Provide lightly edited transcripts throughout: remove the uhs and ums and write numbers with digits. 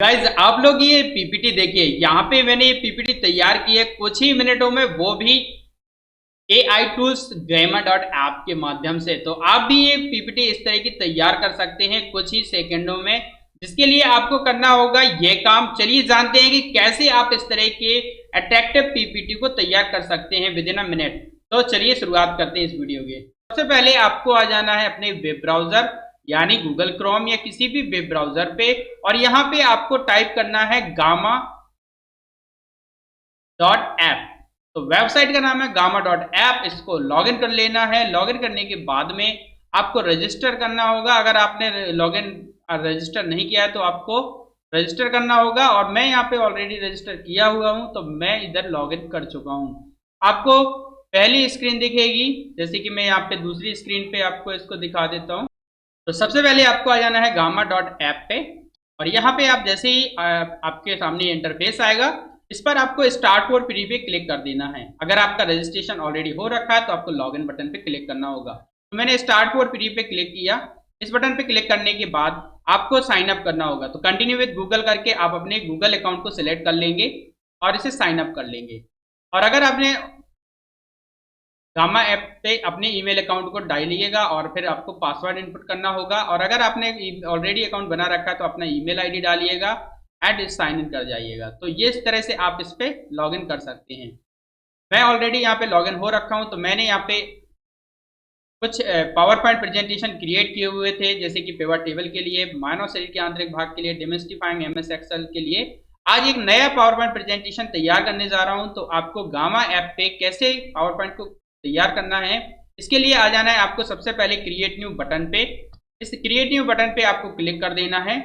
Guys आप लोग ये पीपीटी देखिए, यहाँ पे मैंने ये पीपीटी तैयार की है कुछ ही मिनटों में, वो भी AI tools grammar dot app के माध्यम से। तो आप भी ये पीपीटी इस तरह की तैयार कर सकते हैं कुछ ही सेकंडों में। जिसके लिए आपको करना होगा ये काम, चलिए जानते हैं कि कैसे आप इस तरह के अट्रैक्टिव पीपीटी को तैयार कर सकते हैं विद इन अ मिनट। तो चलिए शुरुआत करते हैं इस वीडियो की। सबसे पहले आपको आ जाना है अपने वेब ब्राउजर यानी गूगल क्रोम या किसी भी वेब ब्राउजर पे, और यहाँ पे आपको टाइप करना है गामा डॉट ऐप। तो वेबसाइट का नाम है गामा डॉट ऐप, इसको लॉगिन कर लेना है। लॉगिन करने के बाद में आपको रजिस्टर करना होगा। अगर आपने लॉगिन रजिस्टर नहीं किया है तो आपको रजिस्टर करना होगा, और मैं यहाँ पे ऑलरेडी रजिस्टर किया हुआ हूँ तो मैं इधर लॉगिन कर चुका हूँ। आपको पहली स्क्रीन दिखेगी, जैसे कि मैं यहाँ पे दूसरी स्क्रीन पे आपको इसको दिखा देता हूँ। तो सबसे पहले आपको आ जाना है गामा डॉट ऐप पे, और यहाँ पे आप जैसे ही आपके सामने इंटरफेस आएगा, इस पर आपको स्टार्ट फॉर फ्री पे क्लिक कर देना है। अगर आपका रजिस्ट्रेशन ऑलरेडी हो रखा है तो आपको लॉगिन बटन पे क्लिक करना होगा। तो मैंने स्टार्ट फॉर फ्री पे क्लिक किया। इस बटन पे क्लिक करने के बाद आपको साइन अप करना होगा। तो कंटिन्यू विद गूगल करके आप अपने गूगल अकाउंट को सिलेक्ट कर लेंगे और इसे साइन अप कर लेंगे। और अगर आपने गामा ऐप पे अपने ईमेल अकाउंट को डालिएगा और फिर आपको पासवर्ड इनपुट करना होगा, और अगर आपने ऑलरेडी अकाउंट बना रखा है तो अपना ईमेल आईडी डालिएगा एंड साइन इन कर जाइएगा। तो ये इस तरह से आप इस पे लॉगिन कर सकते हैं। मैं ऑलरेडी यहाँ पे लॉगिन हो रखा हूँ, तो मैंने यहाँ पे कुछ पावर पॉइंट प्रेजेंटेशन क्रिएट किए हुए थे, जैसे कि पिवट टेबल के लिए, मानव शरीर के आंतरिक भाग के लिए, डिमिस्टिफाइंग MS एक्सेल के लिए। आज एक नया पावर पॉइंट प्रेजेंटेशन तैयार करने जा रहा हूँ। तो आपको गामा ऐप पे कैसे पावर पॉइंट को तैयार करना है, इसके लिए आ जाना है आपको सबसे पहले क्रिएट न्यू बटन पे। इस क्रिएट न्यू बटन पे आपको क्लिक कर देना है।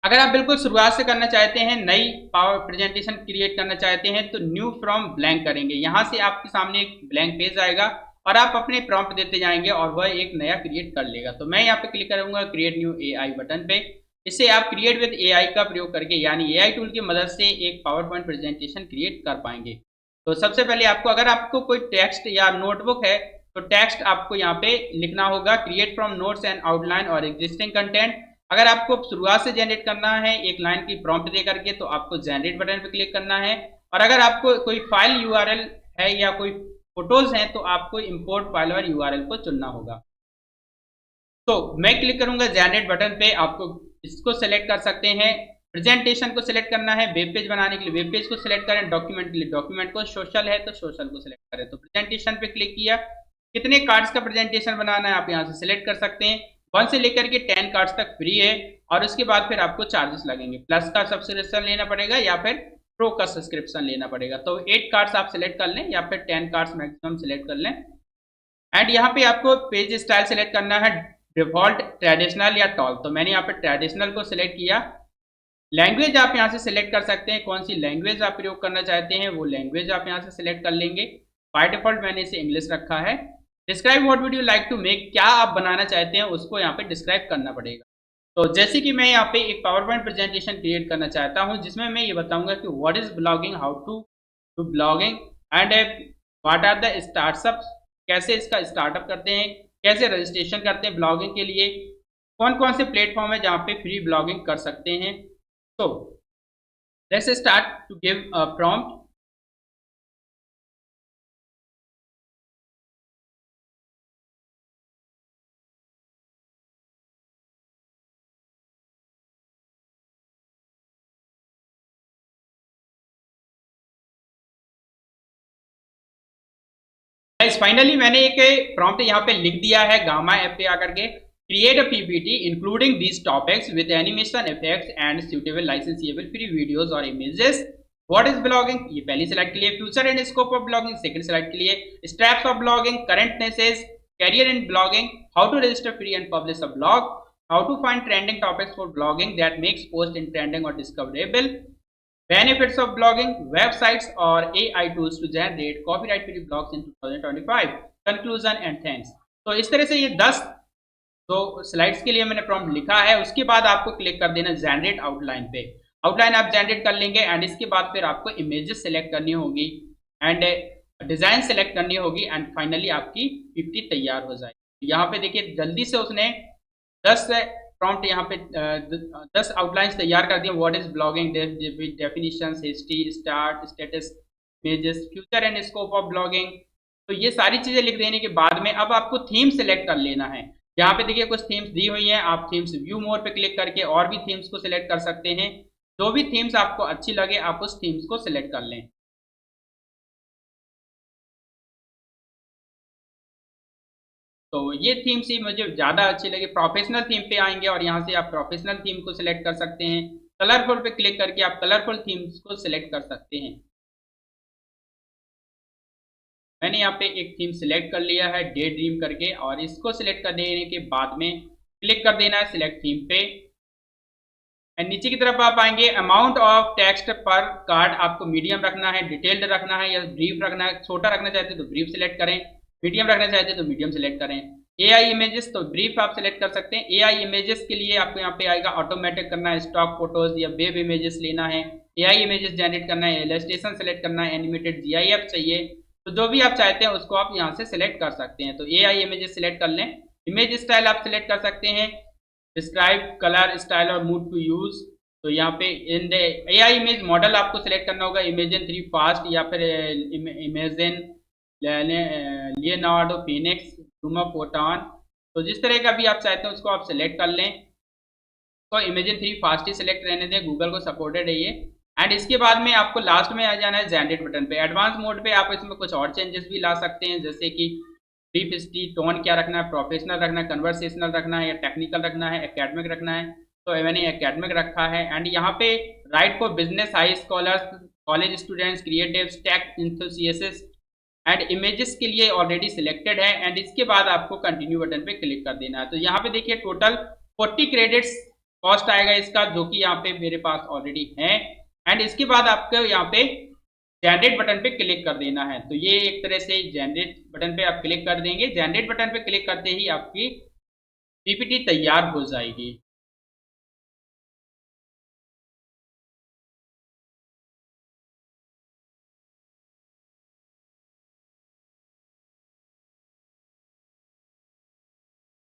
अगर आप बिल्कुल शुरुआत से करना चाहते हैं, नई पावर प्रेजेंटेशन क्रिएट करना चाहते हैं, तो न्यू फ्रॉम ब्लैंक करेंगे। यहाँ से आपके सामने एक ब्लैंक पेज आएगा और आप अपने प्रॉम्प्ट देते जाएंगे और वह एक नया क्रिएट कर लेगा। तो मैं यहाँ पे क्लिक करूंगा क्रिएट न्यू AI बटन पे। इससे आप क्रिएट विद AI का प्रयोग करके यानी AI टूल की मदद से एक पावर पॉइंट प्रेजेंटेशन क्रिएट कर पाएंगे। तो सबसे पहले आपको, अगर आपको कोई टेक्स्ट या नोटबुक है तो टेक्स्ट आपको यहाँ पे लिखना होगा, create from notes and outline और एग्जिस्टिंग कंटेंट। अगर आपको शुरुआत से जनरेट करना है एक लाइन की प्रॉम्प्ट दे करके, तो आपको जनरेट बटन पे क्लिक करना है। और अगर आपको कोई फाइल URL है या कोई फोटोज हैं तो आपको इंपोर्ट फाइल और URL को चुनना होगा। तो मैं क्लिक करूंगा जनरेट बटन पे। आपको इसको सिलेक्ट कर सकते हैं, प्रेजेंटेशन को सिलेक्ट करना है, वेब पेज बनाने के लिए वेब पेज को सिलेक्ट करें, डॉक्यूमेंट के लिए डॉक्यूमेंट को, सोशल है तो सोशल को सिलेक्ट करें। तो प्रेजेंटेशन पे क्लिक किया। कितने कार्ड्स का प्रेजेंटेशन बनाना है आप यहाँ से सिलेक्ट कर सकते हैं। 1 से लेकर के 10 कार्ड्स तक फ्री है, और उसके बाद फिर आपको चार्जेस लगेंगे। प्लस का सब्सक्रिप्शन लेना पड़ेगा या फिर प्रो का सब्सक्रिप्शन लेना पड़ेगा। तो 8 कार्ड्स आप सिलेक्ट कर लें या फिर 10 कार्ड्स मैक्सिमम सिलेक्ट कर लें। एंड यहाँ पे आपको पेज स्टाइल सिलेक्ट करना है, डिफॉल्ट, ट्रेडिशनल या टॉल। तो मैंने यहाँ पे ट्रेडिशनल को सिलेक्ट किया। लैंग्वेज आप यहाँ से सिलेक्ट कर सकते हैं, कौन सी लैंग्वेज आप प्रयोग करना चाहते हैं वो लैंग्वेज आप यहाँ से सिलेक्ट कर लेंगे। बाय डिफॉल्ट मैंने इसे इंग्लिश रखा है। Describe what would you like to make, क्या आप बनाना चाहते हैं उसको यहाँ पे डिस्क्राइब करना पड़ेगा। तो जैसे कि मैं यहाँ पे एक पावर पॉइंट प्रेजेंटेशन क्रिएट करना चाहता हूँ जिसमें मैं ये बताऊंगा कि what is blogging, how to do blogging and what are the startups, कैसे इसका स्टार्टअप करते हैं, कैसे रजिस्ट्रेशन करते हैं ब्लॉगिंग के लिए, कौन कौन से प्लेटफॉर्म है जहाँ पे फ्री ब्लॉगिंग कर सकते हैं। तो let's start to give a prompt. Finally मैंने एक प्रॉम्प्ट यहाँ पे लिख दिया है गामा ऐप पे आकर के, create a PPT including these topics with animation effects and suitable licensable free videos और इमेजेस। व्हाट इज ब्लॉगिंग, ये पहली स्लाइड के लिए, future and scope of blogging second slide के लिए, steps of blogging, currentnesses, career in blogging, how to register free and publish a blog, how to find trending topics for blogging that makes post in trending और discoverable, benefits of blogging, websites और AI tools to generate copyright free blogs in 2025, conclusion and thanks। तो इस तरह से ये 10 तो slides के लिए मैंने प्रॉम्प्ट लिखा है। उसके बाद आपको क्लिक कर देना जनरेट आउटलाइन पे। आउटलाइन आप जनरेट कर लेंगे एंड इसके बाद फिर आपको इमेजेस सेलेक्ट करनी होगी एंड डिजाइन सेलेक्ट करनी होगी एंड फाइनली आपकी 50 तैयार हो जाएगी। यहाँ पे देखिए जल्दी से उसने 10 प्रॉम्प्ट यहाँ पे 10 आउटलाइंस तैयार कर दिए। What is blogging, definitions, history, start, status, pages, future and scope of blogging. तो ये सारी चीजें लिख देने के बाद में अब आपको थीम सेलेक्ट कर लेना है। यहाँ पे देखिए कुछ थीम्स दी हुई हैं, आप थीम्स व्यू मोर पे क्लिक करके और भी थीम्स को सिलेक्ट कर सकते हैं। जो भी थीम्स आपको अच्छी लगे आप उस थीम्स को सिलेक्ट कर लें। तो ये थीम से मुझे ज़्यादा अच्छी लगी। प्रोफेशनल थीम पे आएंगे और यहाँ से आप प्रोफेशनल थीम को सिलेक्ट कर सकते हैं। कलरफुल पे क्लिक करके आप कलरफुल थीम्स को सिलेक्ट कर सकते हैं। मैंने यहाँ पे एक थीम सिलेक्ट कर लिया है डे ड्रीम करके, और इसको सिलेक्ट कर देने के बाद में क्लिक कर देना है सिलेक्ट थीम पे। एंड नीचे की तरफ आप आएंगे, अमाउंट ऑफ टेक्स्ट पर कार्ड आपको मीडियम रखना है, डिटेल्ड रखना है या ब्रीफ रखना है। छोटा रखना चाहते हैं तो ब्रीफ सिलेक्ट करें, मीडियम रखना चाहते हैं तो मीडियम सिलेक्ट करें। एआई इमेजेस तो ब्रीफ आप सिलेक्ट कर सकते हैं। एआई इमेजेस के लिए आपको यहाँ पे आएगा ऑटोमेटिक करना है, स्टॉक फोटोज या वेब इमेजेस लेना है, एआई इमेजेस जनरेट करना है, इलस्ट्रेशन सेलेक्ट करना है, एनिमेटेड जीआईएफ चाहिए। तो जो भी आप चाहते हैं उसको आप यहाँ से सिलेक्ट कर सकते हैं। तो एआई इमेजेस सिलेक्ट कर लें। इमेज स्टाइल आप सिलेक्ट कर सकते हैं, डिस्क्राइब कलर स्टाइल और मूड टू यूज। तो यहाँ पे in the AI image model आपको सिलेक्ट करना होगा, इमेजिन 3 फास्ट या फिर imagine Leonardo Phoenix, luma photon. तो जिस तरह का भी आप चाहते हैं उसको आप सिलेक्ट कर लें। तो इमेजिन 3 फास्ट ही सिलेक्ट रहने दें, गूगल को सपोर्टेड है ये। एंड इसके बाद में आपको लास्ट में आ जाना है जनरेट बटन पे। एडवांस मोड पे आप इसमें कुछ और चेंजेस भी ला सकते हैं, जैसे कि ब्रीफ स्टील टोन क्या रखना है, प्रोफेशनल रखना है, कन्वर्सेशनल रखना है या टेक्निकल रखना है, एकेडमिक रखना है। तो मैंने एकेडमिक रखा है। एंड यहाँ पे write for business, high scholars, college students, creatives, tech enthusiast and images के लिए ऑलरेडी सिलेक्टेड है। एंड इसके बाद आपको कंटिन्यू बटन पे क्लिक कर देना है। तो यहाँ पे देखिए टोटल 40 क्रेडिट्स कॉस्ट आएगा इसका, जो कि यहाँ पे मेरे पास ऑलरेडी है। एंड इसके बाद आपको यहाँ पे जनरेट बटन पे क्लिक कर देना है। तो ये एक तरह से जनरेट बटन पे आप क्लिक कर देंगे। जनरेट बटन पे क्लिक करते ही आपकी पीपीटी तैयार हो जाएगी।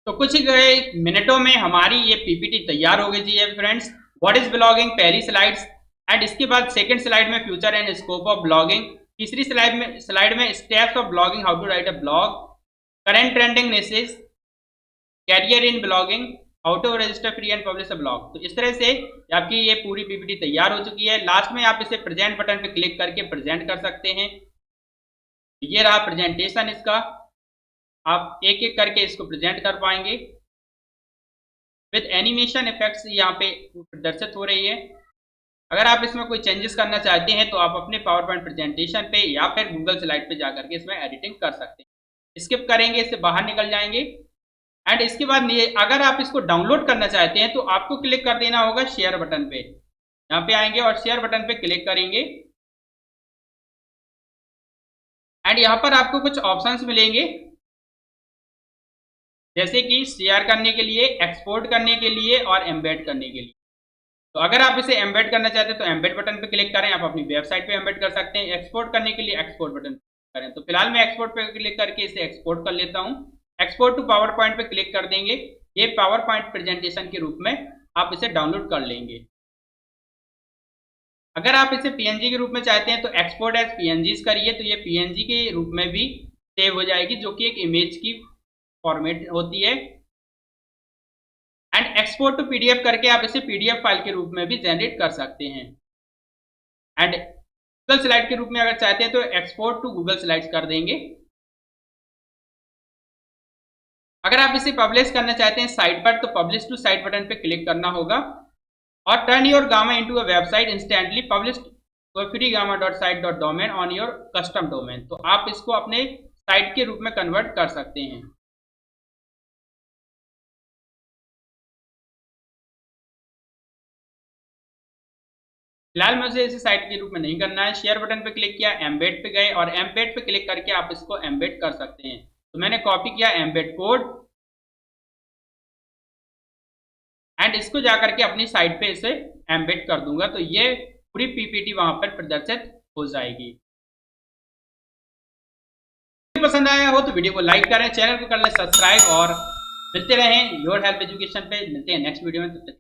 तो कुछ ही मिनटों में हमारी ये पीपीटी तैयार हो गई जी फ्रेंड्स। व्हाट इज ब्लॉगिंग पहली स्लाइड्स, एंड इसके बाद सेकंड स्लाइड में future and scope of blogging, तीसरी स्लाइड में steps of blogging, how to write a blog, current trending news, career in blogging, how to register free and publish a blog. तो इस तरह से आपकी ये पूरी पीपीटी तैयार हो चुकी है। लास्ट में आप इसे प्रेजेंट बटन पे क्लिक करके प्रेजेंट कर सकते हैं। ये रहा प्रेजेंटेशन इसका, आप एक एक करके इसको प्रेजेंट कर पाएंगे। विद एनिमेशन इफेक्ट्स यहाँ पे प्रदर्शित हो रही है। अगर आप इसमें कोई चेंजेस करना चाहते हैं तो आप अपने पावर पॉइंट प्रेजेंटेशन पे या फिर गूगल स्लाइड पे जाकर के इसमें एडिटिंग कर सकते हैं। स्किप करेंगे, इससे बाहर निकल जाएंगे। एंड इसके बाद अगर आप इसको डाउनलोड करना चाहते हैं तो आपको क्लिक कर देना होगा शेयर बटन पे। यहाँ पे आएंगे और शेयर बटन पे क्लिक करेंगे। एंड यहाँ पर आपको कुछ ऑप्शंस मिलेंगे, जैसे कि शेयर करने के लिए, एक्सपोर्ट करने के लिए और एम्बेड करने के लिए। तो अगर आप इसे एम्बेड करना चाहते हैं तो एम्बेड बटन पे क्लिक करें, आप अपनी वेबसाइट पे एम्बेड कर सकते हैं। एक्सपोर्ट करने के लिए एक्सपोर्ट बटन करें। तो फिलहाल मैं एक्सपोर्ट पे क्लिक करके इसे एक्सपोर्ट कर लेता हूँ। एक्सपोर्ट टू पावर पॉइंट पे क्लिक कर देंगे। ये पावर पॉइंट प्रेजेंटेशन के रूप में आप इसे डाउनलोड कर लेंगे। अगर आप इसे पीएनजी के रूप में चाहते हैं तो एक्सपोर्ट एज पीएनजी करिए, तो ये पीएनजी के रूप में भी सेव हो जाएगी, जो कि एक इमेज की फॉर्मेट होती है। एंड एक्सपोर्ट टू पीडीएफ करके आप इसे पीडीएफ फाइल के रूप में भी जनरेट कर सकते हैं। एंड गूगल स्लाइड के रूप में अगर चाहते हैं तो एक्सपोर्ट टू गूगल स्लाइड्स कर देंगे। अगर आप इसे पब्लिश करना चाहते हैं साइट पर तो पब्लिश टू साइट बटन पे क्लिक करना होगा। और turn your Gamma into a website instantly publish to free Gamma dot site dot domain on your custom domain. तो आप इसको अपने साइट के रूप में कन्वर्ट कर सकते हैं। फिलहाल मुझे इसे साइट के रूप में नहीं करना है। शेयर बटन पे क्लिक किया, एम्बेड पे गए और एम्बेड पे क्लिक करके आप इसको एम्बेड कर सकते हैं। तो मैंने कॉपी किया एम्बेड कोड एंड इसको जाकर के अपनी साइट पे इसे एम्बेड कर दूंगा। तो ये पूरी पीपीटी वहां पर प्रदर्शित हो जाएगी। पसंद आया हो तो वीडियो को लाइक करें, चैनल को कर लें सब्सक्राइब और मिलते रहें योर हेल्प एजुकेशन पे, मिलते हैं नेक्स्ट वीडियो में, तब तक